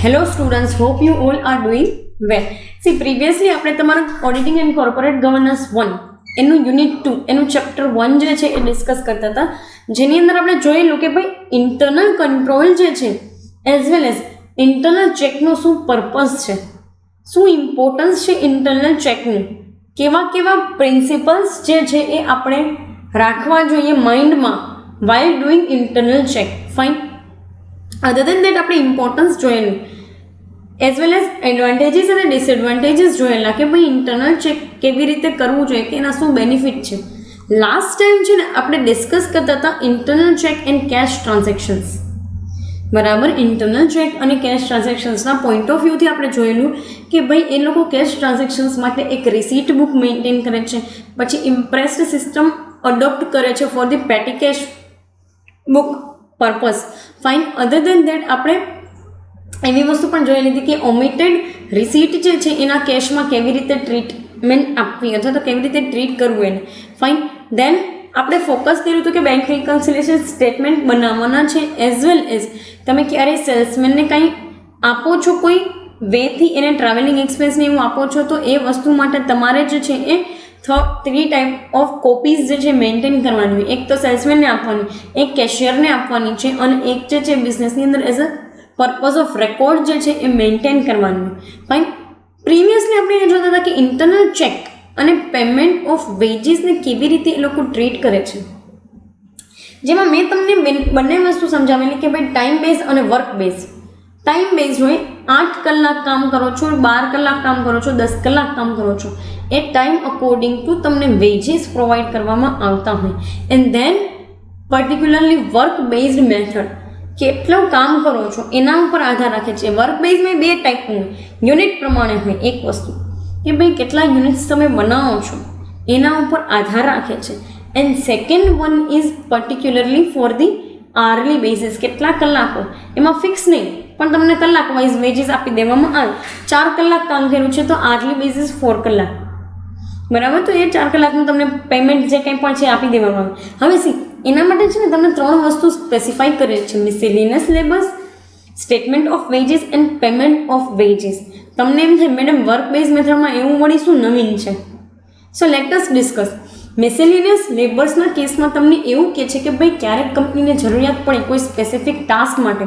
Hello students, hope you all are doing well. See, previously આપણે તમારું auditing and corporate governance 1 એનું unit 2 એનું chapter 1 જે છે એ ડિસ્કસ કરતા હતા, જેની અંદર આપણે જોયેલું કે ભાઈ ઇન્ટરનલ કંટ્રોલ જે છે એઝ વેલ એઝ ઇન્ટરનલ ચેકનો શું પર્પઝ છે, શું ઇમ્પોર્ટન્સ છે ઇન્ટરનલ ચેકનું, કેવા કેવા પ્રિન્સિપલ્સ જે છે એ આપણે રાખવા જોઈએ માઇન્ડમાં while doing internal check. Fine. Other than that આપણે ઇમ્પોર્ટન્સ જોયેલું એઝ વેલ એઝ એડવાન્ટેજીસ અને ડિસએડવાન્ટેજીસ જોયેલા કે ભાઈ ઇન્ટરનલ ચેક કેવી રીતે કરવું જોઈએ, કે એના શું બેનિફિટ છે. લાસ્ટ ટાઈમ છે ને આપણે ડિસ્કસ કરતા હતા internal check and cash transactions. બરાબર, ઇન્ટરનલ ચેક અને કેશ ટ્રાન્ઝેક્શન્સના પોઈન્ટ ઓફ વ્યૂથી આપણે જોયેલું કે ભાઈ એ લોકો કેશ ટ્રાન્ઝેક્શન્સ માટે એક રિસીટ બુક મેન્ટેન કરે છે, પછી ઇમ્પ્રેસ્ડ સિસ્ટમ અડોપ્ટ કરે છે for the petty cash book purpose. Fine. Other than that આપણે એવી વસ્તુ પણ જોઈ લીધી કે ઓમિટેડ રિસીટ જે છે એના કેશમાં કેવી રીતે ટ્રીટમેન્ટ આપવી અથવા તો કેવી રીતે ટ્રીટ કરવું એને. ફાઇન. દેન આપણે ફોકસ કર્યું હતું કે બેંક રિકન્સિલિએશન સ્ટેટમેન્ટ બનાવવાના છે, એઝ વેલ એઝ તમે ક્યારેય સેલ્સમેનને કંઈ આપો છો કોઈ વેથી, એને ટ્રાવેલિંગ એક્સપેન્સને એવું આપો છો, તો એ વસ્તુ માટે તમારે જે છે એ 3 ટાઈપ ઓફ કોપીઝ જે છે મેન્ટેન કરવાની હોય. એક તો સેલ્સમેનને આપવાની, એક કેશિયરને આપવાની છે, અને એક જે છે બિઝનેસની અંદર as a purpose of record જે છે એ મેન્ટેન કરવાનું. ફાઇન. પ્રીવિયસલી આપણે એ જોતા હતા કે ઇન્ટરનલ ચેક અને પેમેન્ટ ઓફ વેજીસને કેવી રીતે એ લોકો ટ્રીટ કરે છે, જેમાં મેં તમને બંને વસ્તુ સમજાવેલી કે ભાઈ ટાઈમ બેઝ અને વર્ક બેઝ. ટાઈમ બેઝ હોય 8 કલાક કામ કરો છો, 12 કલાક કામ કરો છો, 10 કલાક કામ કરો છો, એ ટાઈમ અકોર્ડિંગ ટુ તમને વેજીસ પ્રોવાઈડ કરવામાં આવતા હોય. And then particularly work based method, કેટલું કામ કરો છો એના ઉપર આધાર રાખે છે. વર્ક બેઝમાં 2 ટાઈપનું હોય, યુનિટ પ્રમાણે હોય એક વસ્તુ કે ભાઈ કેટલા યુનિટ્સ તમે બનાવો છો એના ઉપર આધાર રાખે છે. And second one is particularly for the early basis, કેટલા કલાકો, એમાં ફિક્સ નહીં પણ તમને કલાક વાઇઝ વેજીસ આપી દેવામાં આવે. 4 કલાક કામ કર્યું છે તો આર્લી બેઝિસ 4 કલાક, બરાબર, તો એ 4 કલાકનું તમને પેમેન્ટ જે કંઈ પણ છે આપી દેવામાં આવે. હવે સી એના માટે છે ને તમને 3 વસ્તુ સ્પેસિફાઈ કરે છે, miscellaneous labours, statement of wages and payment of wages. તમને એમ થાય મેડમ વર્ક બેઝ મેથડમાં એવું વળી શું નવીન છે? So let us discuss. મિસેલિનિયસ લેબર્સના કેસમાં તમને એવું કહે છે કે ભાઈ ક્યારેક કંપનીને જરૂરિયાત પડે કોઈ સ્પેસિફિક ટાસ્ક માટે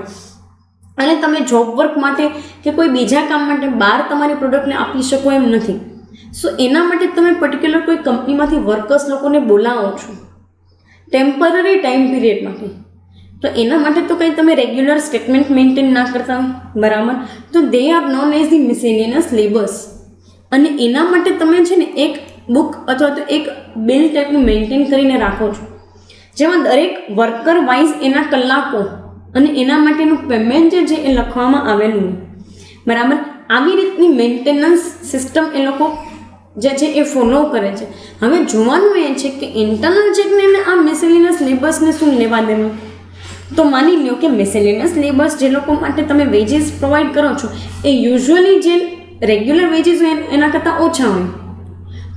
અને તમે જોબ વર્ક માટે કે કોઈ બીજા કામ માટે બહાર તમારી પ્રોડક્ટને આપી શકો એમ નથી. સો એના માટે તમે પર્ટિક્યુલર કોઈ કંપનીમાંથી વર્કર્સ લોકોને બોલાવો છો ટેમ્પરરી ટાઈમ પીરિયડ માટે, તો એના માટે તો કંઈ તમે રેગ્યુલર સ્ટેટમેન્ટ મેન્ટેન ના કરતા હોય, બરાબર, તો they are known as the miscellaneous labours. અને એના માટે તમે છે ને એક બુક અથવા તો એક બિલ ટાઈપનું મેન્ટેન કરીને રાખો છો, જેમાં દરેક વર્કર વાઇઝ એના કલાકો અને એના માટેનું પેમેન્ટ જે છે એ લખવામાં આવેલું હોય, બરાબર. આવી રીતની મેન્ટેનન્સ સિસ્ટમ એ લોકો જે છે એ ફોલો કરે છે. હવે જોવાનું એ છે કે ઇન્ટરનલ ચેકને આ મિસેલિનિયસ લેબર્સને શું લેવા દેવું. તો માની લો કે મિસેલિનિયસ લેબર્સ જે લોકો માટે તમે વેજીસ પ્રોવાઈડ કરો છો એ યુઝ્યુઅલી જે રેગ્યુલર વેજીસ હોય એના કરતાં ઓછા હોય.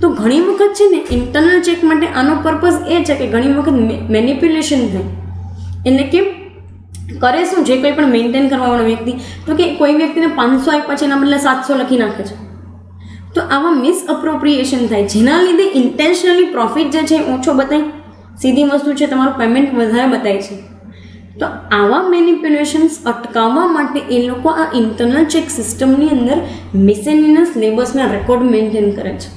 તો ઘણી વખત છે ને ઇન્ટરનલ ચેક માટે આનો પર્પઝ એ છે કે ઘણી વખત મેનિપ્યુલેશન થાય, એટલે કે કરે શું, જે કંઈ પણ મેન્ટેન કરવાવાળો વ્યક્તિ તો કે કોઈ વ્યક્તિને 500 આપ્યા છે એના બદલે 700 લખી નાખે છે. તો આવા મિસઅપ્રોપ્રિએશન થાય, જેના લીધે ઇન્ટેન્શનલી પ્રોફિટ જે છે ઓછો બતાય, સીધી વસ્તુ છે તમારું પેમેન્ટ વધારે બતાય છે. તો આવા મેનિપ્યુલેશન્સ અટકાવવા માટે એ લોકો આ ઇન્ટરનલ ચેક સિસ્ટમની અંદર મિસેલિનિયસ લેબર્સના રેકોર્ડ મેન્ટેન કરે છે.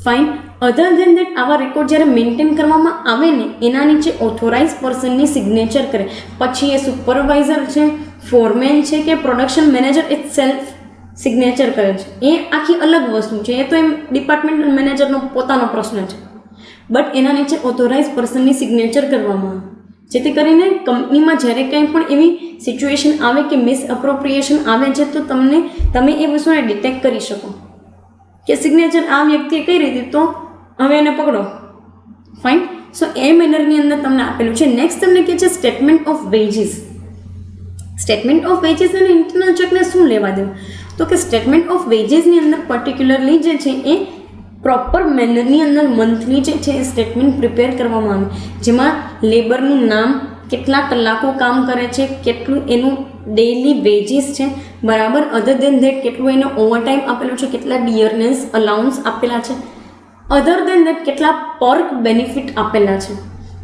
ફાઇન. અધર ધેન દેટ આવા રેકોર્ડ જ્યારે મેન્ટેન કરવામાં આવે ને એના નીચે ઓથોરાઇઝ પર્સનની સિગ્નેચર કરે, પછી એ સુપરવાઇઝર છે, ફોરમેન છે કે production manager it self signature કરે છે. એ આખી અલગ વસ્તુ છે, એ તો એમ ડિપાર્ટમેન્ટ મેનેજરનો પોતાનો પ્રશ્ન છે, બટ એના નીચે ઓથોરાઇઝ પર્સનની સિગ્નેચર કરવામાં આવે, જેથી કરીને કંપનીમાં જ્યારે કંઈ પણ એવી સિચ્યુએશન આવે કે મિસઅપ્રોપ્રિએશન આવે છે તો તમે એ વસ્તુને ડિટેક્ટ કરી શકો કે સિગ્નેચર આ વ્યક્તિએ કઈ રીતે, તો હવે એને પકડો. ફાઇન. સો એ મેનરની અંદર તમને આપેલું છે. નેક્સ્ટ તમને કહે છે statement of veggies. Statement of veggies અને ઇન્ટરનલ ચેકને શું લેવા દેવું, તો કે સ્ટેટમેન્ટ ઓફ વેજીસની અંદર પર્ટિક્યુલરલી જે છે એ પ્રોપર મેનરની અંદર મંથલી જે છે એ સ્ટેટમેન્ટ પ્રિપેર કરવામાં આવે, જેમાં લેબરનું નામ, કેટલા કલાકો કામ કરે છે, કેટલું એનું ડેઇલી વેજીસ છે, બરાબર. અધર દેન ધેટ કેટલું એને ઓવરટાઈમ આપેલું છે, કેટલા ડિયરનેસ અલાઉન્સ આપેલા છે, અધર દેન ધેટ કેટલા પર્ક બેનિફિટ આપેલા છે.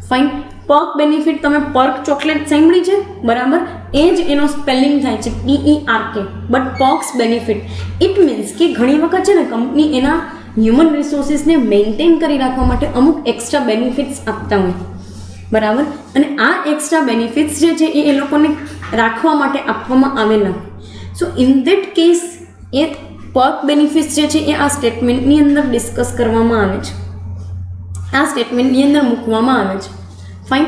ફાઇન. પર્ક બેનિફિટ, તમે પર્ક ચોકલેટ સાંભળી છે, બરાબર, એ જ એનો સ્પેલિંગ થાય છે PERK, but perks benefit it means કે ઘણી વખત છે ને કંપની એના હ્યુમન રિસોર્સિસને મેન્ટેન કરી રાખવા માટે અમુક એક્સ્ટ્રા બેનિફિટ્સ આપતા હોય, બરાબર. અને આ એક્સ્ટ્રા બેનિફિટ્સ જે છે એ લોકોને રાખવા માટે આપવામાં આવેલા. સો ઇન ધેટ કેસ એ પર્ક બેનિફિટ્સ જે છે એ આ સ્ટેટમેન્ટની અંદર ડિસ્કસ કરવામાં આવે છે, આ સ્ટેટમેન્ટની અંદર મૂકવામાં આવે છે. ફાઇન.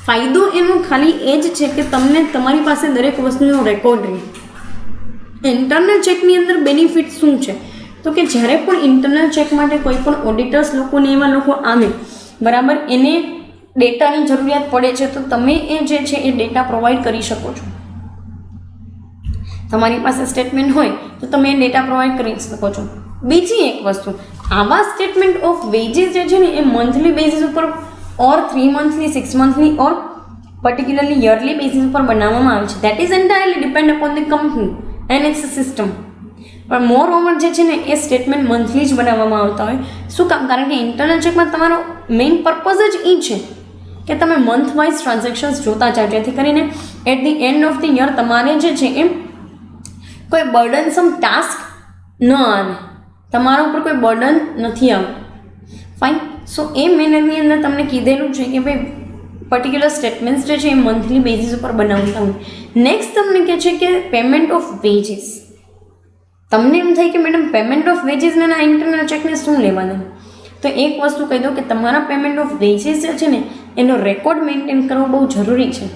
ફાયદો એનો ખાલી એ જ છે કે તમને તમારી પાસે દરેક વસ્તુનો રેકોર્ડ રહે. ઇન્ટરનલ ચેકની અંદર બેનિફિટ શું છે, તો કે જ્યારે પણ ઇન્ટરનલ ચેક માટે કોઈ પણ ઓડિટર્સ લોકોને એવા લોકો આવે, બરાબર, એને ડેટાની જરૂરિયાત પડે છે તો તમે એ જે છે એ ડેટા પ્રોવાઈડ કરી શકો છો. તમારી પાસે સ્ટેટમેન્ટ હોય તો તમે એ ડેટા પ્રોવાઈડ કરી શકો છો. બીજી એક વસ્તુ, આવા સ્ટેટમેન્ટ ઓફ વેજીસ જે છે ને એ મંથલી બેઝિસ ઉપર or 3 monthly, 6 monthly or particularly yearly basis ઉપર બનાવવામાં આવે છે. That is entirely depend upon the company and its system. પણ મોર ઓવર જે છે ને એ સ્ટેટમેન્ટ મંથલી જ બનાવવામાં આવતા હોય. શું કામ? કારણ કે ઇન્ટરનલ ચેકમાં તમારો મેઇન પર્પઝ જ એ છે કે તમે મંથ વાઇઝ ટ્રાન્ઝેક્શન્સ જોતા જાઓ, જેથી કરીને at the end of the year તમારે જે છે એમ કોઈ બર્ડનસમ ટાસ્ક ન આવે, તમારા ઉપર કોઈ બર્ડન નથી આવતું. ફાઇન. સો એ મેનરની અંદર તમને કીધેલું છે કે ભાઈ પર્ટિક્યુલર સ્ટેટમેન્ટ્સ જે છે એ મંથલી બેઝિસ ઉપર બનાવતા હોય. નેક્સ્ટ તમને કહે છે કે પેમેન્ટ ઓફ વેજીસ. તમને એમ થાય કે મેડમ પેમેન્ટ ઓફ વેજીસને આ ઇન્ટરનલ ચેકને શું લેવાનું? તો એક વસ્તુ કહી દો કે તમારા પેમેન્ટ ઓફ વેજીસ જે છે ને એનો રેકોર્ડ મેન્ટેન કરવો બહુ જરૂરી છે.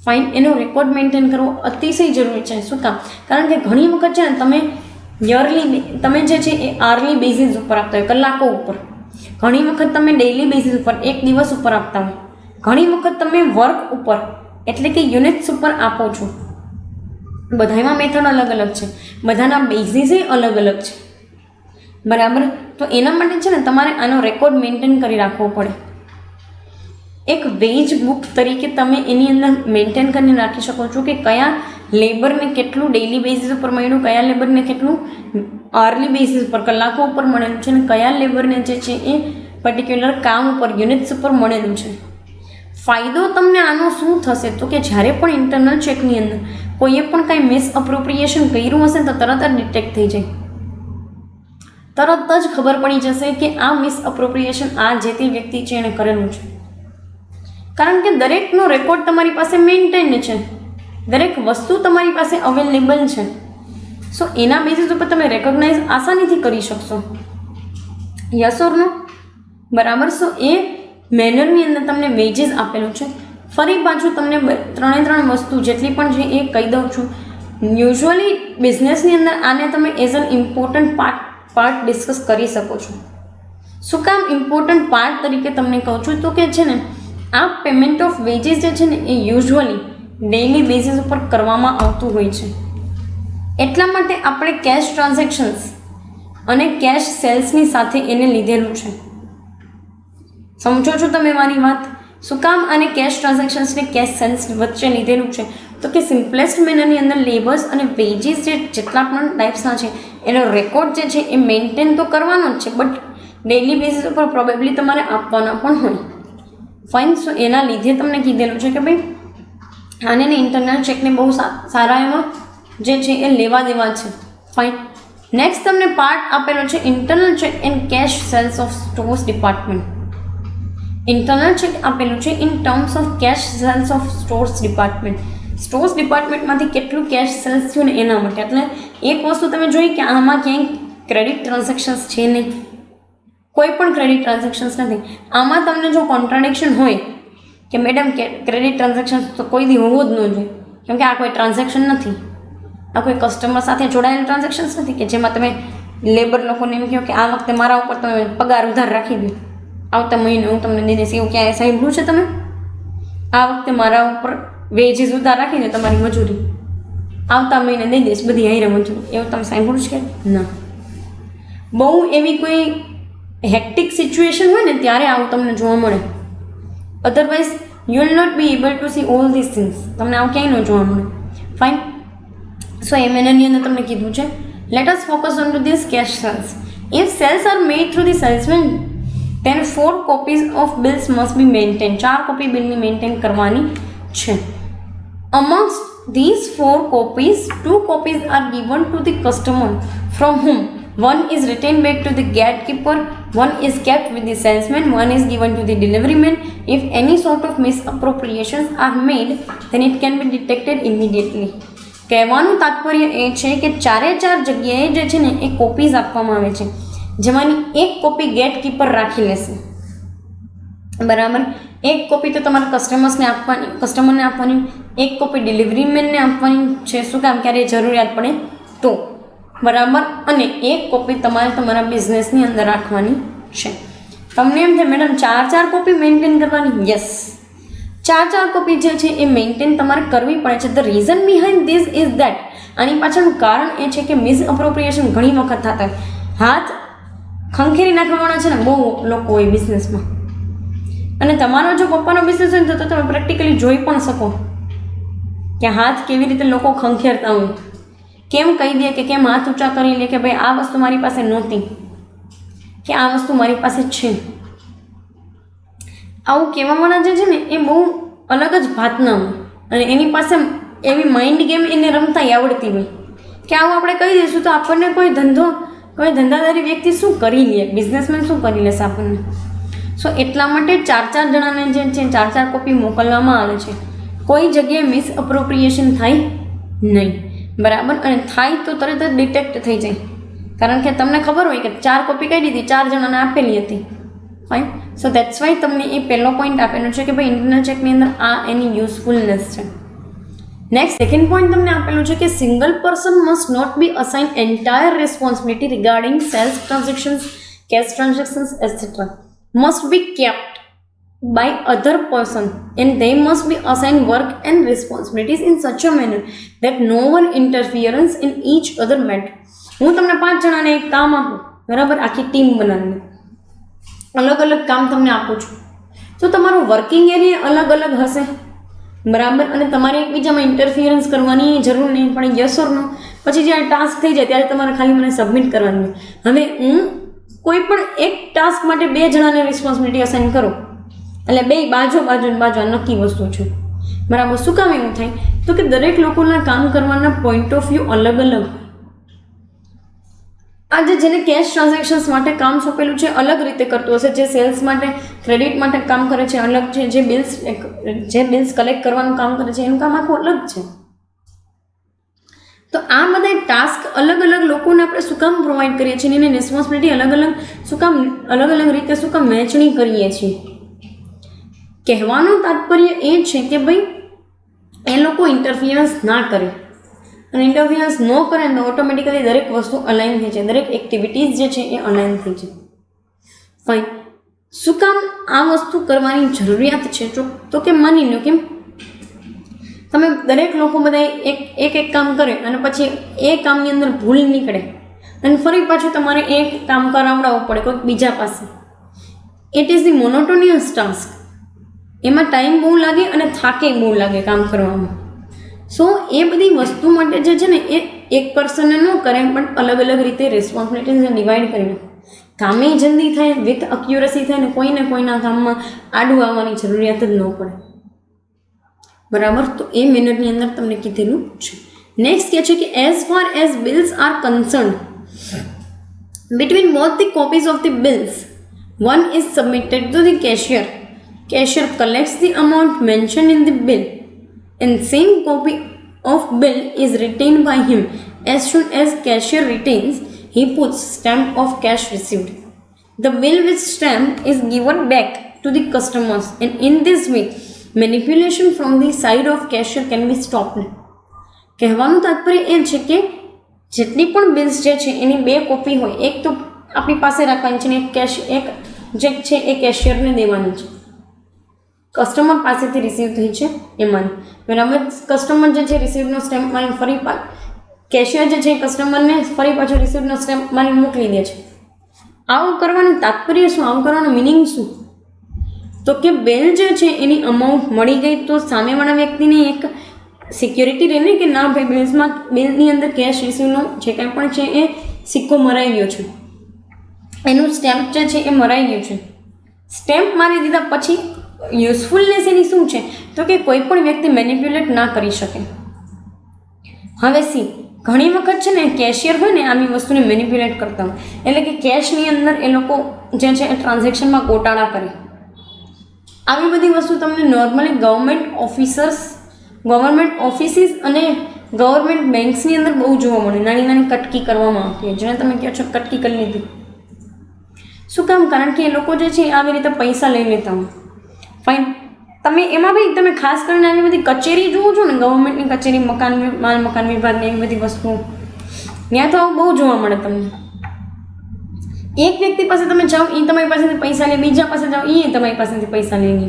ફાઇન. એનો રેકોર્ડ મેન્ટેન કરવો અતિશય જરૂરી છે. શું કામ? કારણ કે ઘણી વખત છે ને તમે તમે જે છે એ આવરલી બેઝિસ ઉપર આપતા હોય, કલાકો ઉપર. ઘણી વખત તમે ડેઇલી બેઝિસ ઉપર, એક દિવસ ઉપર આપતા હોય. ઘણી વખત તમે વર્ક ઉપર એટલે કે યુનિટ્સ ઉપર આપો છો. બધામાં મેથડ અલગ અલગ છે, બધાના બેઝિસે અલગ અલગ છે, બરાબર. તો એના માટે છે ને તમારે આનો રેકોર્ડ મેન્ટેન કરી રાખવો પડે. એક વેજ બુક તરીકે તમે એની અંદર મેન્ટેન કરીને રાખી શકો છો કે કયા લેબરને કેટલું ડેઇલી બેઝિસ ઉપર મળ્યું, કયા લેબરને કેટલું આવરલી બેઝિસ ઉપર કલાકો ઉપર મળેલું છે, અને કયા લેબરને જે છે એ પર્ટિક્યુલર કામ ઉપર યુનિટ્સ ઉપર મળેલું છે. ફાયદો તમને આનો શું થશે તો કે જ્યારે પણ ઇન્ટરનલ ચેકની અંદર કોઈએ પણ કાંઈ મિસઅપ્રોપ્રિએશન કર્યું હશે તો તરત જ ડિટેક્ટ થઈ જાય, તરત જ ખબર પડી જશે કે આ મિસઅપ્રોપ્રિએશન આ જે તે વ્યક્તિ છે એણે કરેલું છે. કારણ કે દરેકનો રેકોર્ડ તમારી પાસે મેન્ટેન છે, દરેક વસ્તુ તમારી પાસે અવેલેબલ છે. સો એના બેઝિસ ઉપર તમે રેકોગ્નાઇઝ આસાનીથી કરી શકશો. યસ ઓર નો? બરાબર. સો એ મેનરની અંદર તમને વેજીસ આપેલું છે. ફરી પાછું તમને 3 વસ્તુ જેટલી પણ છે એ કહી દઉં છું. યુઝ્યુઅલી બિઝનેસની અંદર આને તમે as an important part discuss કરી શકો છો. શું કામ ઇમ્પોર્ટન્ટ પાર્ટ તરીકે તમને કહું છું તો કે છે ને આ પેમેન્ટ ઓફ વેજીસ જે છે ને એ યુઝ્યુઅલી ડેઇલી બેઝિસ ઉપર કરવામાં આવતું હોય છે. એટલા માટે આપણે કેશ ટ્રાન્ઝેક્શન્સ અને કેશ સેલ્સની સાથે એને લીધેલું છે. સમજો છો તમે મારી વાત? શું કામ આને કેશ ટ્રાન્ઝેક્શન્સને કેશ સેલ્સ વચ્ચે લીધેલું છે તો કે સિમ્પલેસ્ટ મેનરની અંદર લેબર્સ અને વેજીસ જે જેટલા પણ ટાઈપ્સના છે એનો રેકોર્ડ જે છે એ મેન્ટેન તો કરવાનો જ છે, બટ ડેઇલી બેઝિસ ઉપર પ્રોબેબલી તમારે આપવાના પણ હોય. ફાઇન. સો એના લીધે તમને કીધેલું છે કે ભાઈ આને ઇન્ટરનલ ચેકને બહુ સારા એમાં જે છે એ લેવા દેવા છે. ફાઇન. નેક્સ્ટ તમને પાર્ટ આપેલો છે internal check and cash sales of stores department. Internal check આપેલું છે in terms of cash sales of stores department. Stores ડિપાર્ટમેન્ટમાંથી કેટલું કેશ સેલ્સ થયું ને એના માટે. એટલે એક વસ્તુ તમે જોઈ કે આમાં ક્યાંય ક્રેડિટ ટ્રાન્ઝેક્શન્સ છે નહીં, કોઈ પણ ક્રેડિટ ટ્રાન્ઝેક્શન્સ નથી. આમાં તમને જો કોન્ટ્રાડિક્શન હોય કે મેડમ ક્રેડિટ ટ્રાન્ઝેક્શન્સ તો કોઈ દી હોવું જ ન જોઈએ, કેમ કે આ કોઈ ટ્રાન્ઝેક્શન નથી, આ કોઈ કસ્ટમર સાથે જોડાયેલ ટ્રાન્ઝેક્શન્સ નથી કે જેમાં તમે લેબર લોકોને એમ કહો કે આ વખતે મારા ઉપર તમે પગાર ઉધાર રાખી દો, આવતા મહિને હું તમને દઈ દઈશ. એવું ક્યાંય સાંભળ્યું છે તમે? આ વખતે મારા ઉપર વેજીસ ઉધાર રાખીને તમારી મજૂરી આવતા મહિને દઈ દઈશ બધી હાઈરે મજૂરી, એવું તમે સાંભળ્યું છે કે ના? બહુ એવી કોઈ હેક્ટિક સિચ્યુએશન હોય ને ત્યારે આવું તમને જોવા મળે. Otherwise you will not be able to see all this things. તમને આવું ક્યાંય ન જોવા મળે. ફાઇન. સો એ મેનરની અંદર તમને કીધું છે let us focus on to this cash sales. If sales are made through the salesman then 4 copies of bills must be maintained. 4 copy બિલની મેન્ટેન કરવાની છે. Amongst these 4 copies, 2 copies are given to the customer from whom one is returned back to the gatekeeper, one is kept with the salesman, one is given to the delivery man. If any sort of misappropriations are made, then it can be detected immediately. કહેવાનું તાત્પર્ય એ છે કે 4 જગ્યાએ જે છે ને એ copies આપવામાં આવે છે, જેમાંની એક કોપી ગેટ કીપર રાખી લેશે. બરાબર. એક કોપી તો તમારા કસ્ટમરને આપવાની, એક કોપી ડિલિવરી મેનને આપવાની છે. શું કામ? ક્યારે જરૂરિયાત પડે તો. બરાબર. અને એક કોપી તમારે તમારા બિઝનેસની અંદર રાખવાની છે. તમને એમ થાય મેડમ 4 કોપી મેન્ટેન કરવાની? યસ, 4 કોપી જે છે એ મેન્ટેન તમારે કરવી પડે છે. The reason behind this is that, આની પાછળનું કારણ એ છે કે મિસઅપ્રોપ્રિએશન ઘણી વખત થતા હોય. હાથ ખંખેરી નાખવાના છે ને બહુ લોકો હોય બિઝનેસમાં. અને તમારો જો પપ્પાનો બિઝનેસ હોય તો તમે પ્રેક્ટિકલી જોઈ પણ શકો કે હાથ કેવી રીતે લોકો ખંખેરતા હોય. કેમ કહી દે કે કેમ હાથ ઊંચા કરી લે કે ભાઈ આ વસ્તુ મારી પાસે નહોતી, કે આ વસ્તુ મારી પાસે છે. આવું કહેવાવાળા જે છે ને એ બહુ અલગ જ ભાતના હોય, અને એની પાસે એવી માઇન્ડ ગેમ એને રમતા આવડતી હોય કે આવું આપણે કહી દઈશું તો આપણને કોઈ ધંધાદારી વ્યક્તિ શું કરી લે, બિઝનેસમેન શું કરી લેશે આપણને. સો એટલા માટે 4 જણાને જે છે 4 કોપી મોકલવામાં આવે છે. કોઈ જગ્યાએ મિસઅપ્રોપ્રિએશન થાય નહીં. બરાબર. અને થાય તો તરત જ ડિટેક્ટ થઈ જાય, કારણ કે તમને ખબર હોય કે 4 કોપી કઈ દીધી, 4 જણાને આપેલી હતી. ફાઇન. સો દેટ્સ વાય તમને એ પહેલો પોઈન્ટ આપેલો છે કે ભાઈ ઇન્ટરનલ ચેકની અંદર આ એની યુઝફુલનેસ છે. નેક્સ્ટ સેકન્ડ પોઈન્ટ તમને આપેલું છે કે single person must not be assign entire responsibility regarding sales transactions, cash transactions etcetera must be kept by other person, and they must be assigned work and responsibilities in such a manner that no one interference in each other matter. હું તમને 5 જણાને એક કામ આપું, બરાબર, આખી team બનાવીને અલગ અલગ કામ તમને આપું છું, તો તમારો વર્કિંગ એરિયા અલગ અલગ હશે. બરાબર. અને તમારે એકબીજામાં ઇન્ટરફિયરન્સ કરવાની જરૂર નહીં પડે. યસ ઓર નો. પછી જ્યારે ટાસ્ક થઈ જાય ત્યારે તમારે ખાલી મને સબમિટ કરવાનું. હવે હું કોઈ પણ એક ટાસ્ક માટે 2 જણાને રિસ્પોન્સિબિલિટી અસાઇન કરો એટલે 2 બાજુ નક્કી વસ્તુ છે. બરાબર. શું કામ એવું થાય તો કે દરેક લોકોના કામ કરવાના પોઈન્ટ ઓફ વ્યૂ અલગ અલગ. આજે જેને કેશ ટ્રાન્ઝેક્શન્સ માટે કામ સોંપેલું છે અલગ રીતે કરતું હશે, જે સેલ્સ માટે ક્રેડિટ માટે કામ કરે છે અલગ છે, જે બિલ્સ કલેક્ટ કરવાનું કામ કરે છે એનું કામ આખું અલગ છે. તો આ બધા ટાસ્ક અલગ અલગ લોકોને આપણે શું કામ પ્રોવાઈડ કરીએ છીએ, એની રિસ્પોન્સિબિલિટી અલગ અલગ રીતે શું કામ વહેંચણી કરીએ છીએ. કહેવાનું તાત્પર્ય એ છે કે ભાઈ એ લોકો ઇન્ટરફિયરન્સ ના કરે, અને ઇન્ટરફિયરન્સ ન કરે તો ઓટોમેટિકલી દરેક વસ્તુ અલાઇન થઈ જાય, દરેક એક્ટિવિટીઝ જે છે એ અલાઇન થઈ જાય. ફાઇન. શું કામ આ વસ્તુ કરવાની જરૂરિયાત છે તો કે માની લો કે તમે દરેક લોકો બધા એક કામ કરે અને પછી એ કામની અંદર ભૂલ નીકળે અને ફરી પાછું તમારે એક કામ કરાવડાવવું પડે કોઈક બીજા પાસે. It is the monotonous task. એમાં ટાઈમ બહુ લાગે અને થાકે બહુ લાગે કામ કરવામાં. સો એ બધી વસ્તુ માટે જે છે ને એ એક પર્સને ન કરે પણ અલગ અલગ રીતે રિસ્પોન્સિબિલિટીઝને ડિવાઈડ કરીને કામે જલ્દી થાય, વિથ અક્યુરસી થાય, ને કોઈના કામમાં આડું આવવાની જરૂરિયાત જ ન પડે. બરાબર. તો એ મેનરની અંદર તમને કીધેલું છે. નેક્સ્ટ કહે છે કે as far as bills R concern between both the copies of the bills one is submitted to the cashier. Cashier collects the amount mentioned in the bill, and same copy of bill is retained by him. As soon as cashier retains, he puts stamp of cash received. The bill with stamp is given back to the customers, and in this way, manipulation from the side of cashier can be stopped. કહેવાનું તાત્પર્ય એ છે કે જેટલી પણ bills જે છે એની 2 copy હોય, એક તો આપણી પાસે રાખવાની છે ને એક જે છે એ કેશિયરને દેવાની છે. કસ્ટમર પાસેથી રિસીવ થઈ છે એમાં. બરાબર. કસ્ટમર જે છે રિસીવનો સ્ટેમ્પ મારી ફરી કેશિયર જે છે કસ્ટમરને ફરી પાછો રિસીવનો સ્ટેમ્પ મારી મોકલી દે છે. આવું કરવાનું તાત્પર્ય શું, આવું કરવાનું મિનિંગ શું? તો કે બિલ જે છે એની અમાઉન્ટ મળી ગઈ તો સામેવાળા વ્યક્તિને એક સિક્યોરિટી રહે ને કે ના ભાઈ બિલની અંદર કેશ રિસીવનો જે કાંઈ પણ છે એ સિક્કો મરાઈ ગયો છે, એનું સ્ટેમ્પ જે છે એ મરાઈ ગયું છે. સ્ટેમ્પ મારી દીધા પછી યુઝફુલનેસ એની શું છે તો કે કોઈ પણ વ્યક્તિ મેનિપ્યુલેટ ના કરી શકે. હવે ઘણી વખત છે ને કેશિયર હોય ને આવી વસ્તુને મેનિપ્યુલેટ કરતા હોય, એટલે કે કેશની અંદર એ લોકો જે છે એ ટ્રાન્ઝેક્શનમાં ગોટાળા કરે. આવી બધી વસ્તુ તમને નોર્મલી ગવર્મેન્ટ ઓફિસીસ અને ગવર્મેન્ટ બેંક્સની અંદર બહુ જોવા મળે. નાની નાની કટકી કરવામાં આવતી હોય, જેને તમે કહો છો કટકી કરી લીધી. શું કામ? કારણ કે એ લોકો જે છે આવી રીતે પૈસા લઈ લેતા હોય. ફાઇન, તમે એમાં ભાઈ તમે ખાસ કરીને આવી બધી કચેરી જુઓ છો ને, ગવર્મેન્ટની કચેરી, માલ મકાન વિભાગની એવી બધી વસ્તુઓ, ત્યાં તો આવું બહુ જોવા મળે તમને. એક વ્યક્તિ પાસે તમે જાઓ, એ તમારી પાસેથી પૈસા લે, બીજા પાસે જાઓ, એ તમારી પાસેથી પૈસા લઈ લે.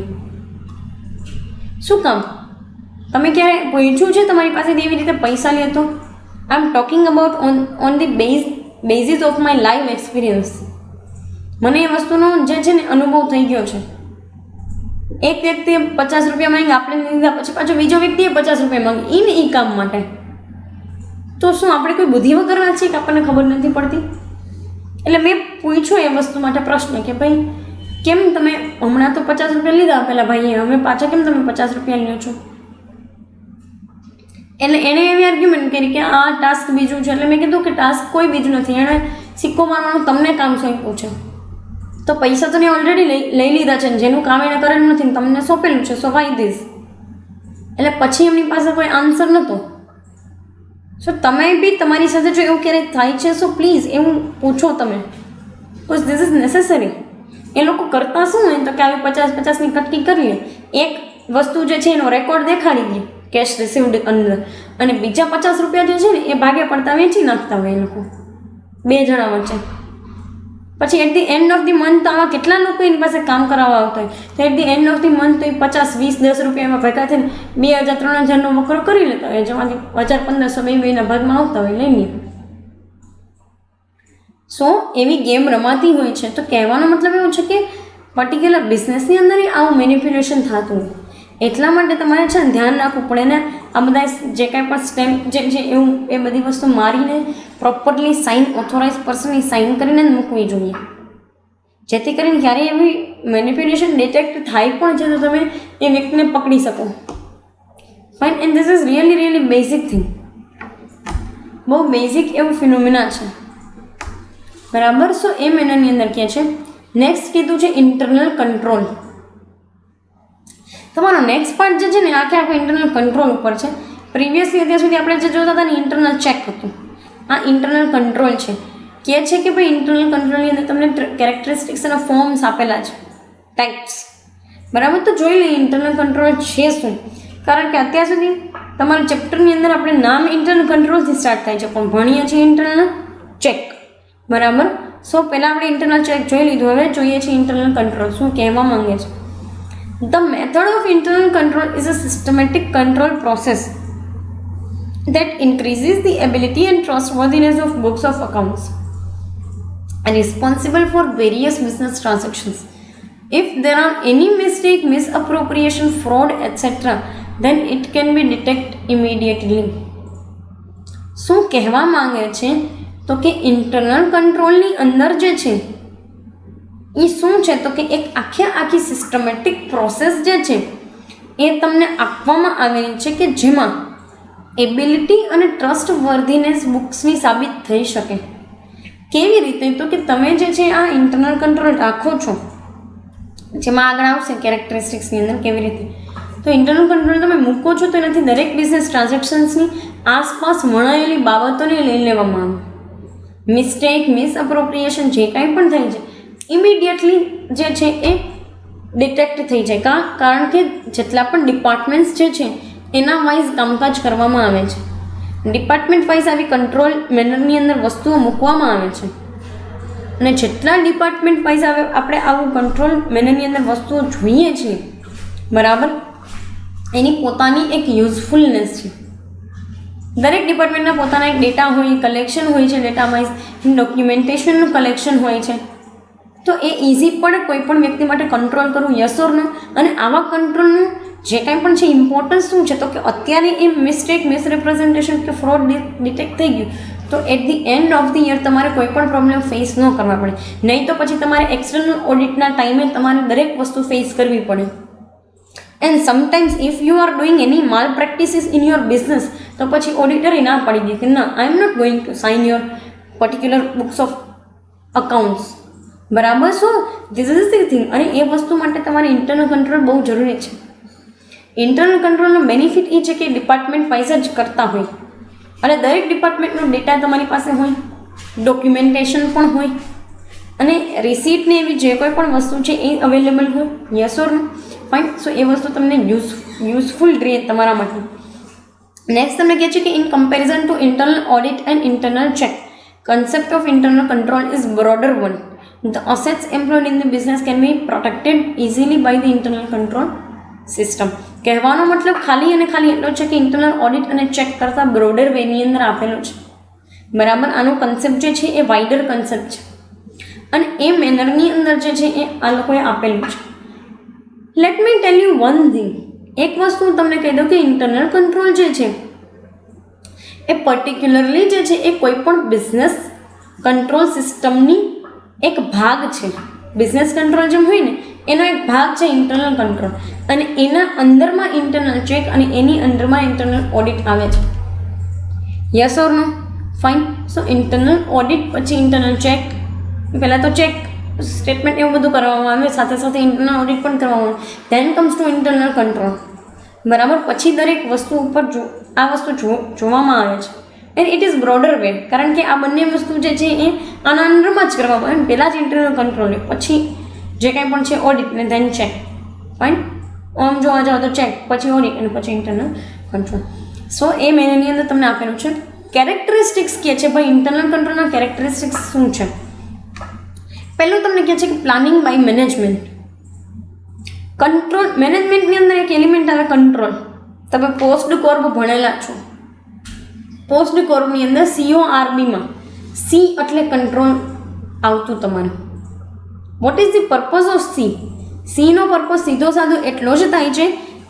શું કામ? તમે ક્યારે પૂછ્યું છે તમારી પાસેથી એવી રીતે પૈસા લે તો? I am talking about on the basis of my life experience. મને એ વસ્તુનો જે છે ને અનુભવ થઈ ગયો છે. એક વ્યક્તિએ 50 રૂપિયા માંગ્યા, આપણે લીધા, પછી પાછો બીજો વ્યક્તિએ 50 રૂપિયા માંગી, એ કામ માટે. તો શું આપણે કોઈ બુદ્ધિ વગરના છીએ કે આપણને ખબર નથી પડતી? એટલે મેં પૂછ્યો એ વસ્તુ માટે પ્રશ્ન કે ભાઈ કેમ તમે હમણાં તો 50 રૂપિયા લીધા પેલા ભાઈએ, હવે પાછા કેમ તમે 50 રૂપિયા લ્યો છો? એટલે એણે એવી આર્ગ્યુમેન્ટ કરી કે આ ટાસ્ક બીજું છે. એટલે મેં કીધું કે ટાસ્ક કોઈ બીજું નથી, એણે સિક્કો મારવાનું તમને કામ સોંપ્યું છે. તો પૈસા તો ને ઓલરેડી લઈ લીધા છે, જેનું કામ એને કરેલું નથી, તમને સોંપેલું છે, સો વાય ધીસ. એટલે પછી એમની પાસે કોઈ આન્સર નહોતો. સો તમે બી તમારી સાથે જો એવું ક્યારેય થાય છે, સો પ્લીઝ એવું પૂછો તમે, બિકોઝ ધીસ ઇઝ નેસેસરી. એ લોકો કરતા શું હોય તો કે આવી 50-50ની કટકી કરી લે, એક વસ્તુ જે છે એનો રેકોર્ડ દેખાડી દે કેશ રિસીવડ અંદર, અને બીજા 50 રૂપિયા જે છે ને એ ભાગે પડતા વેચી નાખતા હોય એ લોકો બે જણા વચ્ચે. પછી at the end of the month આવા કેટલા લોકો એની પાસે કામ કરાવવા આવતા હોય, તો at the end of the month તો એ 50, 20, 10 રૂપિયામાં ભેગા થઈને 2000, 3000નો વકરો કરી લેતા હોય, જેમાંથી 1000, 1500 બે ભાગમાં આવતા હોય લઈ લે. સો એવી ગેમ રમાતી હોય છે. તો કહેવાનો મતલબ એવું છે કે પર્ટિક્યુલર બિઝનેસની અંદર આવું મેનિપ્યુલેશન થતું હોય, એટલા માટે તમારે છે ને ધ્યાન રાખવું પડે ને. આ બધા જે કાંઈ પણ સ્ટેમ્પ જે છે એવું એ બધી વસ્તુ મારીને પ્રોપરલી સાઇન, ઓથોરાઇઝ પર્સનની સાઇન કરીને જ મૂકવી જોઈએ, જેથી કરીને ક્યારેય એવી મેનિપ્યુલેશન ડિટેક્ટ થાય પણ છે તો તમે એ વ્યક્તિને પકડી શકો. Fine, and this is really basic thing, બહુ બેઝિક એવું ફિનોમિના છે, બરાબર. સો એ મેનરની અંદર કહે છે. નેક્સ્ટ કીધું છે ઇન્ટરનલ કંટ્રોલ. તમારો નેક્સ્ટ પાર્ટ જે છે ને આખો ઇન્ટરનલ કંટ્રોલ ઉપર છે. પ્રીવિયસલી અત્યાર સુધી આપણે જે જોતા હતા ને ઇન્ટરનલ ચેક હતું, આ ઇન્ટરનલ કંટ્રોલ છે. કહે છે કે ભાઈ ઇન્ટરનલ કંટ્રોલની અંદર તમને કેરેક્ટરિસ્ટિક્સ અને ફોર્મ્સ આપેલા છે, ટાઈપ્સ, બરાબર. તો જોઈ લઈએ ઇન્ટરનલ કંટ્રોલ છે શું, કારણ કે અત્યાર સુધી તમારા ચેપ્ટરની અંદર આપણે નામ ઇન્ટરનલ કંટ્રોલથી સ્ટાર્ટ થાય છે, પણ ભણીએ છીએ ઇન્ટરનલ ચેક, બરાબર. સો પહેલાં આપણે ઇન્ટરનલ ચેક જોઈ લીધું, હવે જોઈએ છીએ ઇન્ટરનલ કંટ્રોલ શું કહેવા માંગે છે. The method of internal control is a systematic control process that increases the ability and trustworthiness of books of accounts and responsible for various business transactions. If there are any mistake, misappropriation, fraud, etc., then it can be detected immediately. શું કહેવા માંગે છે તો કે internal કંટ્રોલની અંદર જે છે એ શું છે તો કે એક આખી સિસ્ટમેટિક પ્રોસેસ જે છે એ તમને આપવામાં આવેલી છે કે જેમાં એબિલિટી અને ટ્રસ્ટ વર્ધીનેસ બુક્સની સાબિત થઈ શકે. કેવી રીતે તો કે તમે જે છે આ ઇન્ટરનલ કંટ્રોલ રાખો છો, જેમાં આગળ આવશે કેરેક્ટરિસ્ટિક્સની અંદર કેવી રીતે. તો ઇન્ટરનલ કંટ્રોલ તમે મૂકો છો તો એનાથી દરેક બિઝનેસ ટ્રાન્ઝેક્શન્સની આસપાસ વણાયેલી બાબતોને લઈ લેવામાં આવે. મિસ્ટેક, મિસઅપ્રોપ્રિએશન જે કાંઈ પણ થાય છે ઇમિડિયેટલી જે છે એ ડિટેક્ટ થઈ જાય. કારણ કે જેટલા પણ ડિપાર્ટમેન્ટ્સ જે છે એના વાઇઝ કામકાજ કરવામાં આવે છે. ડિપાર્ટમેન્ટ વાઇઝ આવી કંટ્રોલ મેનરની અંદર વસ્તુઓ મૂકવામાં આવે છે, અને જેટલા ડિપાર્ટમેન્ટ વાઇઝ આપણે આવું કંટ્રોલ મેનરની અંદર વસ્તુઓ જોઈએ છીએ, બરાબર, એની પોતાની એક યુઝફુલનેસ છે. દરેક ડિપાર્ટમેન્ટના પોતાના એક ડેટા હોય, કલેક્શન હોય છે, ડેટા વાઇઝ ડોક્યુમેન્ટેશનનું કલેક્શન હોય છે, તો એ ઇઝી પડે કોઈ પણ વ્યક્તિ માટે કંટ્રોલ કરવું, યસ ઓર નો? અને આવા કંટ્રોલનું જે કાંઈ પણ છે ઇમ્પોર્ટન્સ શું છે, તો કે અત્યારે એ મિસ્ટેક, મિસરિપ્રેઝન્ટેશન કે ફ્રોડ ડિટેક્ટ થઈ ગયું તો at the end of the year તમારે કોઈ પણ પ્રોબ્લેમ ફેસ ન કરવા પડે. નહીં તો પછી તમારે એક્સટર્નલ ઓડિટના ટાઈમે તમારે દરેક વસ્તુ ફેસ કરવી પડે. And sometimes if you are doing any malpractices in your business, તો પછી ઓડિટરે ના પાડી દે કે ના, I am not going to sign your particular books of accounts. બરાબર? So this is the thing. અને એ વસ્તુ માટે તમારે ઇન્ટરનલ કંટ્રોલ બહુ જરૂરી છે. ઇન્ટરનલ કંટ્રોલનો બેનિફિટ એ છે કે ડિપાર્ટમેન્ટ વાઇઝ જ કરતા હોય અને દરેક ડિપાર્ટમેન્ટનો ડેટા તમારી પાસે હોય, ડોક્યુમેન્ટેશન પણ હોય અને રિસીટ ને એવી જે કોઈ પણ વસ્તુ છે એ અવેલેબલ હોય. Yes or no? Fine. So એ વસ્તુ તમને યુઝફુલ રહે તમારા માટે. નેક્સ્ટ તમને કહે છે કે in comparison two internal audit and internal check, concept of internal control is broader one. The assets employed in the business can be protected easily by the internal control system. કહેવાનો મતલબ ખાલી અને ખાલી એટલો છે કે ઇન્ટરનલ ઓડિટ અને check કરતાં બ્રોડર વેની અંદર આપેલો છે. બરાબર? આનો કન્સેપ્ટ જે છે એ વાઇડર કન્સેપ્ટ છે અને એ મેનરની અંદર જે છે એ આ લોકોએ આપેલું છે. Let me tell you one thing. એક વસ્તુ હું તમને કહી દઉં કે ઇન્ટરનલ કંટ્રોલ જે છે એ પર્ટિક્યુલરલી જે છે એ કોઈ પણ બિઝનેસ કંટ્રોલ સિસ્ટમની એક ભાગ છે. બિઝનેસ કંટ્રોલ જેમ હોય ને એનો એક ભાગ છે ઇન્ટરનલ કંટ્રોલ, અને એના અંદરમાં ઇન્ટરનલ ચેક અને એની અંદરમાં ઇન્ટરનલ ઓડિટ આવે છે. Yes or no? Fine. So internal audit પછી ઇન્ટરનલ ચેક, પહેલાં તો ચેક સ્ટેટમેન્ટ એવું બધું કરવામાં આવે, સાથે સાથે ઇન્ટરનલ ઓડિટ પણ કરવામાં આવે. Then comes to internal control. બરાબર? પછી દરેક વસ્તુ ઉપર આ વસ્તુ જોવામાં આવે છે. And it is broader way, કારણ કે આ બંને વસ્તુ જે છે એ આના અંડરમાં જ કરવામાં આવે. પહેલાં જ ઇન્ટરનલ કંટ્રોલ, પછી જે કાંઈ પણ છે ઓડિટ ને ધેન ચેક. ફાઇન. આમ જોવા જાઓ તો ચેક, પછી ઓડિટ અને પછી ઇન્ટરનલ કંટ્રોલ. સો એ મેનની અંદર તમને આપેલું છે. કેરેક્ટરિસ્ટિક્સ કહે છે ભાઈ ઇન્ટરનલ કંટ્રોલના કેરેક્ટરિસ્ટિક્સ શું છે. પહેલું તમને કહે છે કે પ્લાનિંગ બાય મેનેજમેન્ટ. કંટ્રોલ મેનેજમેન્ટની અંદર એક એલિમેન્ટ આવે કંટ્રોલ. તમે પોસ્ટ કોર્પ ભણેલા છો. પોસ્ટ કોર્પની અંદર CORBમાં સી એટલે કંટ્રોલ આવતું તમારે. What is the purpose of C? સીનો પર્પઝ સીધો સાધો એટલો જ થાય છે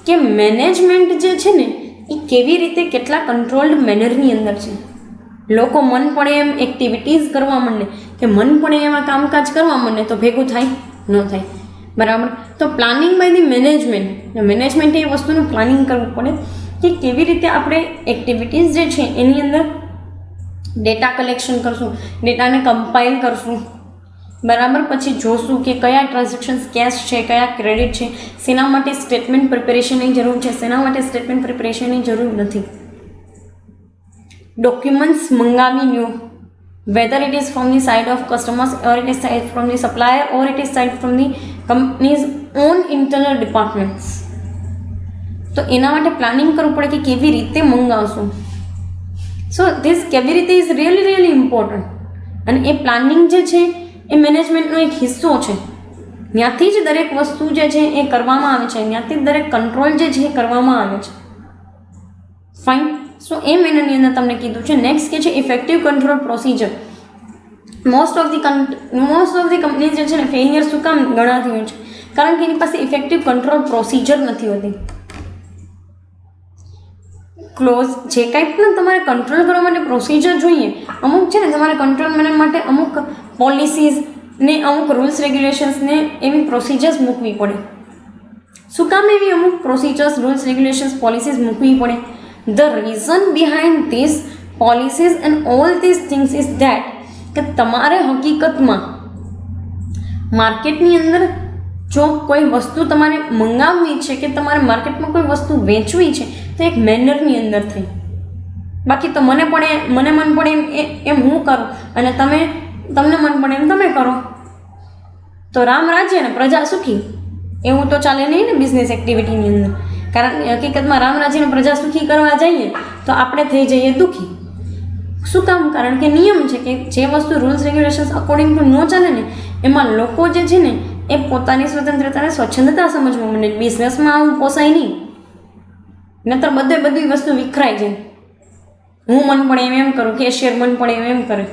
કે મેનેજમેન્ટ જે છે ને એ કેવી રીતે કેટલા કંટ્રોલ્ડ મેનરની અંદર છે. લોકો મન પડે એમ એક્ટિવિટીઝ કરવા માંડે કે મન પડે એમાં કામકાજ કરવા માંડે તો ભેગું થાય ન થાય. બરાબર? તો પ્લાનિંગ બાય ધી મેનેજમેન્ટે એ વસ્તુનું પ્લાનિંગ કરવું પડે કે કેવી રીતે આપણે એક્ટિવિટીઝ જે છે એની અંદર ડેટા કલેક્શન કરશું, ડેટાને કમ્પાઇલ કરશું. બરાબર? પછી જોશું કે કયા ટ્રાન્ઝેક્શન્સ કેશ છે, કયા ક્રેડિટ છે, શેના માટે સ્ટેટમેન્ટ પ્રિપેરેશનની જરૂર છે, શેના માટે સ્ટેટમેન્ટ પ્રિપેરેશનની જરૂર નથી. ડોક્યુમેન્ટ્સ મંગાવી લ્યો, whether it is from the side of customers or it is side from the supplier or it is side from the company's own internal departments. તો એના માટે પ્લાનિંગ કરવું પડે કે કેવી રીતે મંગાવશું. સો ધીસ કેવી રીતે ઇઝ રિયલી ઇમ્પોર્ટન્ટ. અને એ પ્લાનિંગ જે છે એ મેનેજમેન્ટનો એક હિસ્સો છે. ત્યાંથી જ દરેક વસ્તુ જે છે એ કરવામાં આવે છે, ત્યાંથી જ દરેક કંટ્રોલ જે છે એ કરવામાં આવે છે. ફાઇન. સો એ મેનરની અંદર તમને કીધું છે. નેક્સ્ટ કે છે effective control procedure. Most of the companies જે છે ને ફેલિયર શું કામ ગણાતી હોય છે? કારણ કે એની પાસે ઇફેક્ટિવ કંટ્રોલ પ્રોસિજર નથી હોતી. ક્લોઝ જે કાંઈ પણ તમારે કંટ્રોલ કરવા માટે પ્રોસિજર જોઈએ, અમુક છે ને તમારે કંટ્રોલ મેનેજ માટે અમુક પોલિસીઝ ને અમુક રૂલ્સ રેગ્યુલેશન્સને એવી પ્રોસિજર્સ મૂકવી પડે. શું કામ એવી અમુક પ્રોસિજર્સ, રૂલ્સ, રેગ્યુલેશન્સ, પોલિસીઝ મૂકવી પડે? The reason behind these policies and all these things is that કે તમારે હકીકતમાં માર્કેટની અંદર જો કોઈ વસ્તુ તમારે મંગાવવી છે કે તમારે માર્કેટમાં કોઈ વસ્તુ વેચવી છે તો એક મેનરની અંદર થઈ. બાકી તો મને મન પડે એમ હું કરું અને તમને મન પડે એમ તમે કરો તો રામ રાજ્ય ને પ્રજા સુખી, એવું તો ચાલે નહીં ને બિઝનેસ એક્ટિવિટીની અંદર. કારણ કે હકીકતમાં રામ રાજ્યને પ્રજા સુખી કરવા જઈએ તો આપણે થઈ જઈએ દુઃખી. શું કામ? કારણ કે નિયમ છે કે જે વસ્તુ રૂલ્સ રેગ્યુલેશન્સ અકોર્ડિંગ ટુ ન ચાલે ને એમાં લોકો જે છે ને એ પોતાની સ્વતંત્રતાને સ્વચ્છંદતા સમજવા માંડે. બિઝનેસમાં આવું પોસાય નહીં, નહીતર બધી વસ્તુ વિખરાય જાય. હું મન પડે એમ કરું, કેશિયર મન પડે એમ કરે,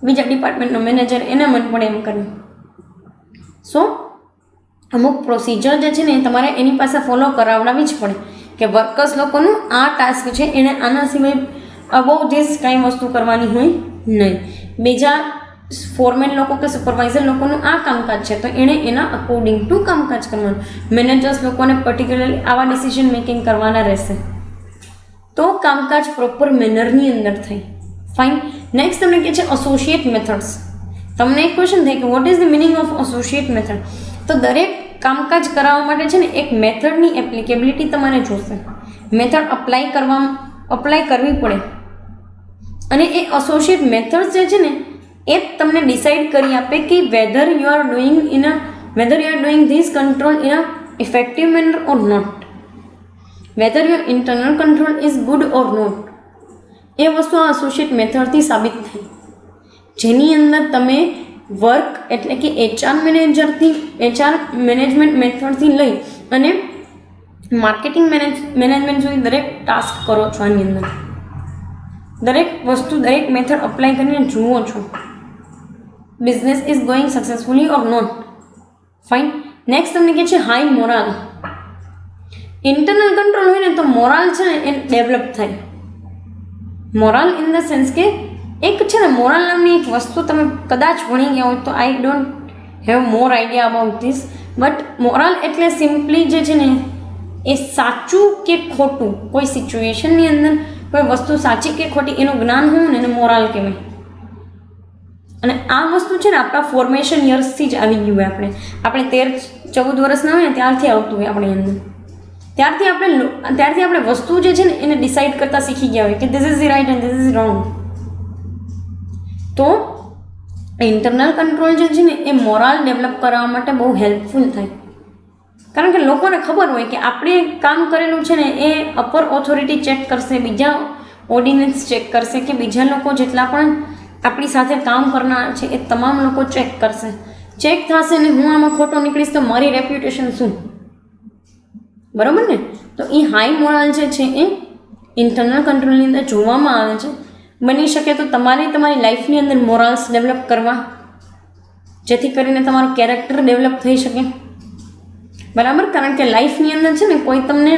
બીજા ડિપાર્ટમેન્ટનો મેનેજર એને મન પડે એમ કરે. સો અમુક પ્રોસિજર જે છે ને તમારે એની પાસે ફોલો કરાવડાવી જ પડે કે વર્કર્સ લોકોનું આ ટાસ્ક છે એને આના સિવાય અબાઉ ધીસ કાંઈ વસ્તુ કરવાની હોય નહીં. બીજા ફોરમેન લોકો કે સુપરવાઇઝર લોકોનું આ કામકાજ છે તો એણે એના અકોર્ડિંગ ટુ કામકાજ કરવાનું. મેનેજર્સ લોકોને પર્ટિક્યુલરલી આવા ડિસિઝન મેકિંગ કરવાના રહેશે તો કામકાજ પ્રોપર મેનરની અંદર થઈ. ફાઇન. નેક્સ્ટ તમને કહે છે એસોસિએટ મેથડ્સ. તમને એક ક્વેશ્ચન થાય કે what is the meaning of associate method. તો દરેક કામકાજ કરાવવા માટે છે ને એક મેથડની એપ્લિકેબિલિટી તમારે જોશે. મેથડ અપ્લાય કરવી પડે અને એ એસોસિએટ મેથડ્સ જે છે ને એ તમને ડિસાઇડ કરી આપે કે whether you are doing this control in a effective manner or not, whether your internal control is good or not. એ વસ્તુ આ એસોસિએટ મેથડથી સાબિત થઈ, જેની અંદર તમે વર્ક એટલે કે એચઆર મેનેજમેન્ટ મેથડથી લઈ અને માર્કેટિંગ મેનેજમેન્ટ સુધી દરેક ટાસ્ક કરો છો. આની અંદર દરેક વસ્તુ દરેક મેથડ અપ્લાય કરીને જુઓ છો business is going successfully or not. Fine. Next તમને કહે છે હાઈ મોરાલ. ઇન્ટરનલ કંટ્રોલ હોય ને તો મોરાલ છે ને એ ડેવલપ થાય. મોરાલ ઇન ધ સેન્સ કે એક છે ને મોરલ નામની એક વસ્તુ તમે કદાચ ભણી ગયા હોય તો I don't have more idea about this, but moral એટલે સિમ્પલી જે છે ને એ સાચું કે ખોટું કોઈ સિચ્યુએશનની અંદર કોઈ વસ્તુ સાચી કે ખોટી એનું જ્ઞાન હોય ને એને મોરલ કહેવાય. અને આ વસ્તુ છે ને આપણા ફોર્મેશન યર્સથી જ આવી ગયું હોય. આપણે 13-14 વર્ષના હોય ને ત્યારથી આવતું હોય આપણી અંદર. ત્યારથી આપણે વસ્તુ જે છે ને એને ડિસાઇડ કરતા શીખી ગયા હોય કે this is right and this is wrong. તો ઇન્ટરનલ કંટ્રોલ જે છે ને એ મોરલ ડેવલપ કરવા માટે બહુ હેલ્પફુલ થાય. કારણ કે લોકોને ખબર હોય કે આપણે કામ કરેલું છે ને એ અપર ઓથોરિટી ચેક કરશે, બીજા ઓર્ડિનન્સ ચેક કરશે કે બીજા લોકો જેટલા પણ આપણી સાથે કામ કરનાર છે એ તમામ લોકો ચેક કરશે. ચેક થશે ને હું આમાં ખોટો નીકળીશ તો મારી રેપ્યુટેશન શું? બરાબર ને? તો એ હાઈ મોરલ જે છે એ ઇન્ટરનલ કંટ્રોલની અંદર જોવામાં આવે છે. બની શકે તો તમારી લાઈફની અંદર મોરલ્સ ડેવલપ કરવા, જેથી કરીને તમારું કેરેક્ટર ડેવલપ થઈ શકે. બરાબર? કારણ કે લાઈફની અંદર છે ને કોઈ તમને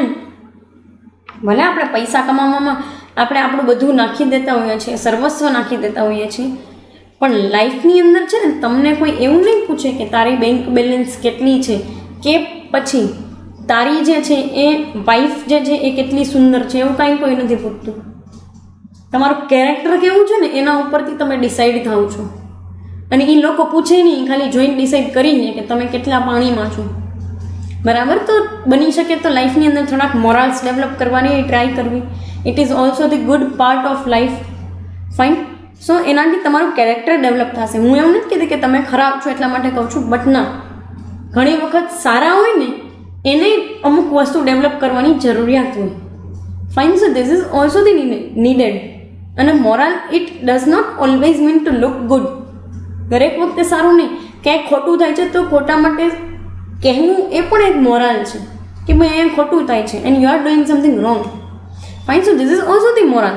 ભલે આપણે પૈસા કમાવામાં આપણે આપણું બધું નાખી દેતા હોઈએ છીએ, સર્વસ્વ નાખી દેતા હોઈએ છીએ, પણ લાઈફની અંદર છે ને તમને કોઈ એવું નહીં પૂછે કે તારી બેંક બેલેન્સ કેટલી છે કે પછી તારી જે છે એ વાઈફ જે છે એ કેટલી સુંદર છે, એવું કાંઈ કોઈ નથી પૂછતું. તમારું કેરેક્ટર કેવું છે ને એના ઉપરથી તમે ડિસાઇડ થાવ છો. અને એ લોકો પૂછે નહીં, ખાલી જોઈને ડિસાઇડ કરીને કે તમે કેટલા પાણીમાં છો. બરાબર? તો બની શકે તો લાઈફની અંદર થોડાક મોરલ્સ ડેવલપ કરવાની ટ્રાય કરવી. It is also the good part of life. Fine. So એનાથી તમારું કેરેક્ટર ડેવલપ થશે. હું એવું નથી કહેતી કે તમે ખરાબ છો એટલા માટે કહું છું, બટ ના, ઘણી વખત સારા હોય ને એને અમુક વસ્તુ ડેવલપ કરવાની જરૂરિયાત હોય. Fine. So this is also the needed. અને moral it does not always mean to look good. દરેક વખતે સારું નહીં. ક્યાંક ખોટું થાય છે તો ખોટા માટે કહેવું એ પણ એક મોરલ છે કે ભાઈ અહીંયા ખોટું થાય છે and you are doing something wrong. Fine. So this is also the moral.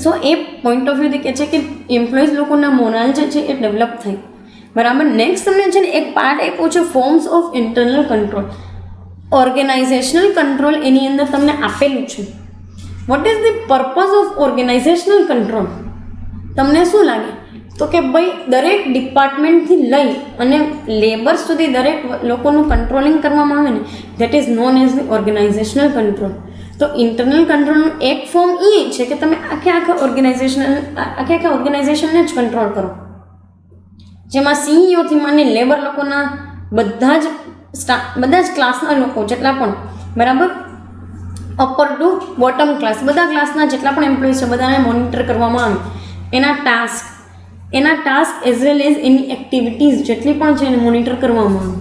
So એ પોઈન્ટ ઓફ વ્યૂથી કહે છે કે એમ્પ્લોઈઝ લોકોના મોરલ જે છે એ ડેવલપ થાય. બરાબર? નેક્સ્ટ તમને છે ને એક પાર્ટ આપ્યો છે forms of internal control. Organisational control એની અંદર તમને આપેલું છે. What is the purpose of organisational control? તમને શું લાગે? તો કે ભાઈ દરેક ડિપાર્ટમેન્ટથી લઈ અને લેબર સુધી દરેક લોકોનું કંટ્રોલિંગ કરવામાં આવે ને that is known as the organisational control. તો ઇન્ટરનલ કંટ્રોલનું એક ફોર્મ એ છે કે તમે આખા ઓર્ગેનાઇઝેશનને જ કંટ્રોલ કરો, જેમાં સીઈઓથી માંડી લેબર લોકોના બધા જ ક્લાસના લોકો જેટલા પણ, બરાબર, અપર ટુ બોટમ ક્લાસ, બધા ક્લાસના જેટલા પણ એમ્પ્લોઈઝ છે બધાને મોનિટર કરવામાં આવે. એના ટાસ્ક એઝ વેલ એઝ એની એક્ટિવિટીઝ જેટલી પણ છે એને મોનિટર કરવામાં આવે.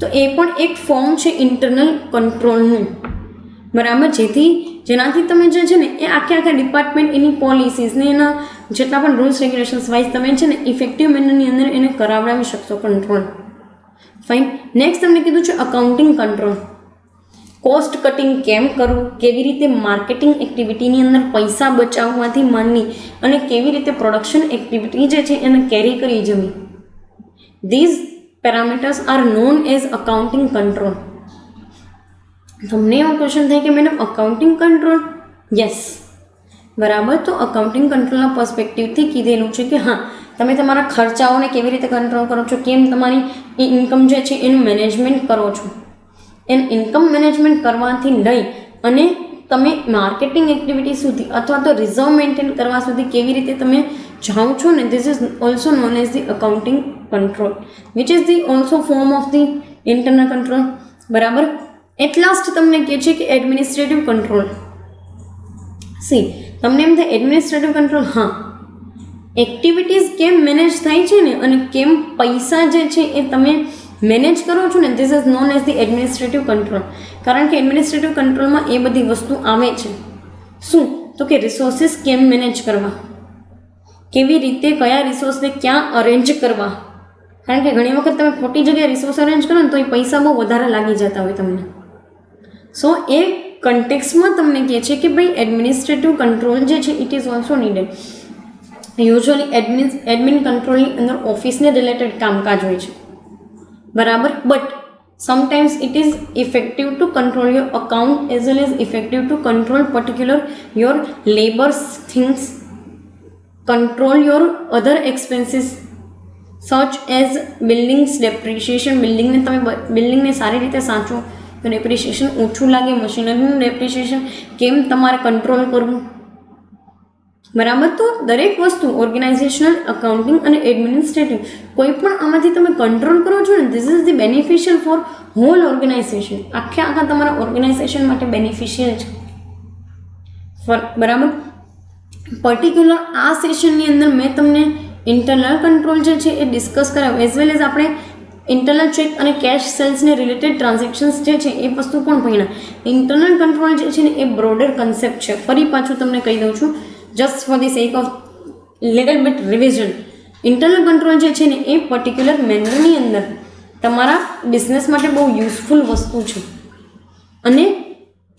તો એ પણ એક ફોર્મ છે ઇન્ટરનલ કંટ્રોલનું. બરાબર? જેનાથી તમે જે છે ને એ આખા ડિપાર્ટમેન્ટ એની પોલિસીસને એના જેટલા પણ રૂલ્સ રેગ્યુલેશન્સ વાઇઝ તમે છે ને ઇફેક્ટિવ મેનરની અંદર એને કરાવડાવી શકશો કંટ્રોલ. ફાઇન. નેક્સ્ટ તમને કીધું છે અકાઉન્ટિંગ કંટ્રોલ. કોસ્ટ કટિંગ કેમ કરવું, કેવી રીતે માર્કેટિંગ એક્ટિવિટીની અંદર પૈસા બચાવવાથી માંડી અને કેવી રીતે પ્રોડક્શન એક્ટિવિટી જે છે એને કેરી કરી જવી. These parameters are known as accounting control. તમને એવો ક્વેશ્ચન થાય કે મેડમ અકાઉન્ટિંગ કંટ્રોલ? યસ, બરાબર. તો અકાઉન્ટિંગ કંટ્રોલના પર્સપેક્ટિવથી કીધેલું છે કે હા, તમે તમારા ખર્ચાઓને કેવી રીતે કંટ્રોલ કરો છો, કેમ તમારી ઇન્કમ જે છે એનું મેનેજમેન્ટ કરો છો. ઇન્કમ મેનેજમેન્ટ કરવાથી લઈ અને તમે માર્કેટિંગ એક્ટિવિટી સુધી અથવા તો રિઝર્વ મેન્ટેન કરવા સુધી કેવી રીતે તમે જાઓ છો ને, this is also known as the accounting control, which is the also form of the internal control. બરાબર. એટ લાસ્ટ તમને કહે છે કે એડમિનિસ્ટ્રેટિવ કંટ્રોલ. સી, તમને એમ થાય એડમિનિસ્ટ્રેટિવ કંટ્રોલ, હા, એક્ટિવિટીઝ કેમ મેનેજ થાય છે ને અને કેમ પૈસા જે છે એ તમે મેનેજ કરો છો ને, this is known as the administrative control. કારણ કે એડમિનિસ્ટ્રેટિવ કંટ્રોલમાં એ બધી વસ્તુ આવે છે. શું? તો કે રિસોર્સિસ કેમ મેનેજ કરવા, કેવી રીતે કયા રિસોર્સને ક્યાં અરેન્જ કરવા. કારણ કે ઘણી વખત તમે ખોટી જગ્યાએ રિસોર્સ અરેન્જ કરો ને તો એ પૈસા બહુ વધારે લાગી જતા હોય તમને. સો એ કન્ટેક્સમાં તમને કહે છે કે ભાઈ એડમિનિસ્ટ્રેટિવ કંટ્રોલ જે છે it is also needed. Usually admin કંટ્રોલની અંદર ઓફિસને રિલેટેડ કામકાજ હોય છે. બરાબર. But sometimes it is effective to control your account as well as effective to control particular your labors things, control your other expenses such as buildings depreciation. બિલ્ડિંગને સારી રીતે સાચવો તો ડેપ્રિસિએશન ઓછું લાગે. મશીનરીનું ડેપ્રિસિએશન કેમ તમારે કંટ્રોલ કરવું. બરાબર. તો દરેક વસ્તુ ઓર્ગેનાઇઝેશનલ, અકાઉન્ટિંગ અને એડમિનિસ્ટ્રેટિવ કોઈ પણ આમાંથી તમે કંટ્રોલ કરો છો ને, this is the beneficial for whole organisation. આખા તમારા ઓર્ગેનાઇઝેશન માટે બેનિફિશિયલ છે. બરાબર. પર્ટિક્યુલર આ સેશનની અંદર મેં તમને ઇન્ટરનલ કંટ્રોલ જે છે એ ડિસ્કસ કરાવ્યું, એઝ વેલ એઝ આપણે ઇન્ટરનલ ચેક અને કેશ સેલ્સને રિલેટેડ ટ્રાન્ઝેક્શન્સ જે છે એ વસ્તુ પણ ભણ્યા. ઇન્ટરનલ કંટ્રોલ જે છે ને એ બ્રોડર કન્સેપ્ટ છે. ફરી પાછું તમને કહી દઉં છું, just for the sec of little bit revision. Internal control જે છે ને એ પર્ટિક્યુલર મેનરની અંદર તમારા બિઝનેસ માટે બહુ યુઝફુલ વસ્તુ છે. અને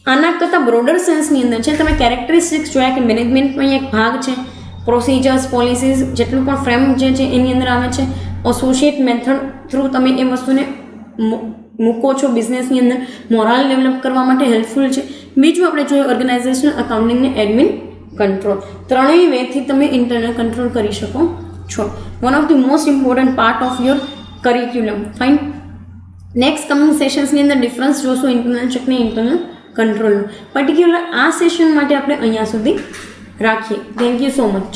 આના કરતાં બ્રોડર સેન્સની અંદર છે તમે કેરેક્ટરિસ્ટિક્સ જોયા કે મેનેજમેન્ટમાં એક ભાગ છે, પ્રોસિજર્સ, પોલિસીસ, જેટલું પણ ફ્રેમ જે છે એની અંદર આવે છે. એસોસિએટ મેથડ થ્રુ તમે એ વસ્તુને મૂકો છો બિઝનેસની અંદર, મોરાલ ડેવલપ કરવા માટે હેલ્પફુલ છે. બીજું આપણે જોઈએ ઓર્ગેનાઇઝેશનલ, અકાઉન્ટિંગ ને એડમિન કંટ્રોલ. ત્રણેય વેથી તમે ઇન્ટરનલ કંટ્રોલ કરી શકો છો. One of the most important part of your curriculum. Fine. Next coming સેશન્સની અંદર ડિફરન્સ જોશું ઇન્ટરનલ ચેક ને ઇન્ટરનલ કંટ્રોલનું. પર્ટિક્યુલર આ સેશન માટે આપણે અહીંયા સુધી રાખીએ. Thank you so much.